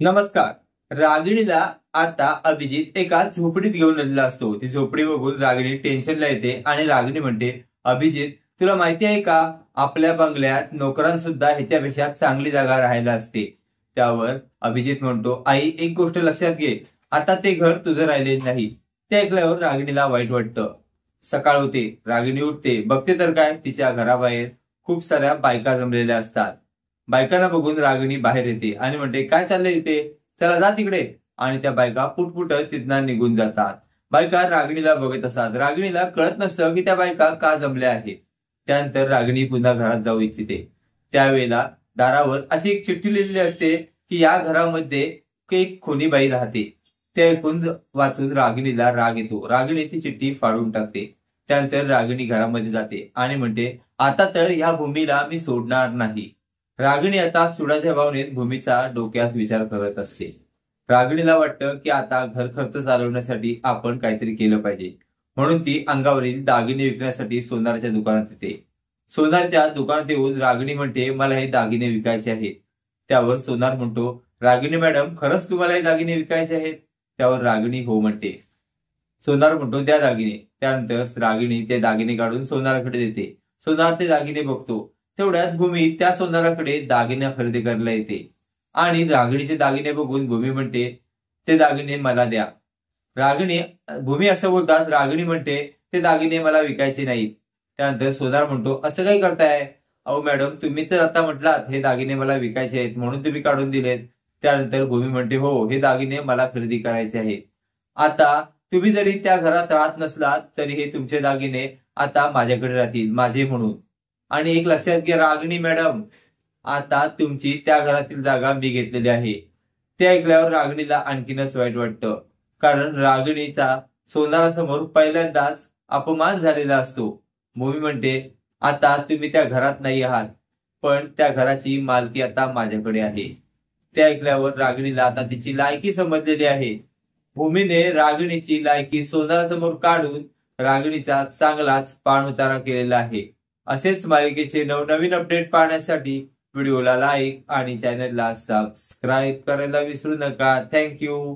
नमस्कार। रागिणीला आता अभिजित एका झोपडीत घेऊन आलेला असतो। ती झोपडी बघून रागिणी टेन्शनला येते आणि रागिणी म्हणते, अभिजित तुला माहिती आहे का, आपल्या बंगल्यात नोकरांसुद्धा ह्याच्यापेक्षा चांगली जागा राहायला असते। त्यावर अभिजित म्हणतो, आई एक गोष्ट लक्षात घे, आता ते घर तुझं राहिले नाही। ते ऐकल्यावर रागिणीला वाईट वाटतं। सकाळ होते, रागिणी उठते, बघते तर काय, तिच्या घराबाहेर खूप साऱ्या बायका जमलेल्या असतात। बायकांना बघून रागिणी बाहेर येते आणि म्हणते, काय चाललंय इथे, चला जा तिकडे। आणि त्या बायका पुटपुटत तिथनं निघून जातात। बायका रागिणीला बघत असतात। रागिणीला कळत नसतं की त्या बायका का जमल्या आहेत। त्यानंतर रागिणी पुन्हा घरात जाऊ इच्छिते। त्यावेळेला दारावर अशी एक चिठ्ठी लिहिलेली असते की या घरामध्ये एक खुनी बाई राहते। ते ऐकून वाचून रागिणीला राग येतो। रागिणी ती चिठ्ठी फाडून टाकते। त्यानंतर रागिणी घरामध्ये जाते आणि म्हणते, आता तर ह्या भूमीला मी सोडणार नाही। रागिणी आता सुडाच्या भावनेत भूमीचा डोक्यात विचार करत असते। रागिणीला वाटतं की आता घर खर्च चालवण्यासाठी आपण काहीतरी केलं पाहिजे, म्हणून ती अंगावरील दागिने विकण्यासाठी सोनाराच्या दुकानात येते। सोनारच्या दुकानात येऊन रागिणी म्हणते, मला हे दागिने विकायचे आहेत। त्यावर सोनार म्हणतो, रागिणी मॅडम खरंच तुम्हाला हे दागिने विकायचे आहेत? त्यावर रागिणी हो म्हणते। सोनार म्हणतो, द्या दागिने। त्यानंतर रागिणी ते दागिने काढून सोनाराकडे देते। सोनार ते दागिने बघतो। तेवढ्यात भूमी त्या सोनाराकडे दागिने खरेदी करायला येते आणि रागिणीचे दागिने बघून भूमी म्हणते, ते दागिने मला द्या। रागिणी भूमी असं बोलतात, रागिणी म्हणते, ते दागिने मला विकायचे नाहीत। त्यानंतर सोनार म्हणतो, असं काय करताय? अहो मॅडम, तुम्ही तर आता म्हटलात हे दागिने मला विकायचे आहेत म्हणून तुम्ही काढून दिलेत। त्यानंतर भूमी म्हणते, हो हे दागिने मला खरेदी करायचे आहेत। आता तुम्ही जरी त्या घरात राहत नसलात तरी हे तुमचे दागिने आता माझ्याकडे राहतील, माझे म्हणून। आणि एक लक्षात घ्या रागिणी मॅडम, आता तुमची त्या घरातील जागा मी घेतलेली आहे। ते ऐकल्यावर रागिणीला आणखीनच वाईट वाटतं, कारण रागिणीचा सोनारासमोर पहिल्यांदाच अपमान झालेला असतो। भूमी म्हणते, आता तुम्ही त्या घरात नाही आहात, पण त्या घराची मालकी आता माझ्याकडे आहे। ते ऐकल्यावर रागिणीला आता तिची लायकी समजलेली आहे। भूमीने रागिणीची लायकी सोनारासमोर काढून रागिणीचा चांगलाच पाणउतारा केलेला आहे। असेच मालिकेचे नवनवीन अपडेट पाहण्यासाठी व्हिडिओला लाईक आणि चॅनलला सबस्क्राईब करायला विसरू नका। थँक्यू।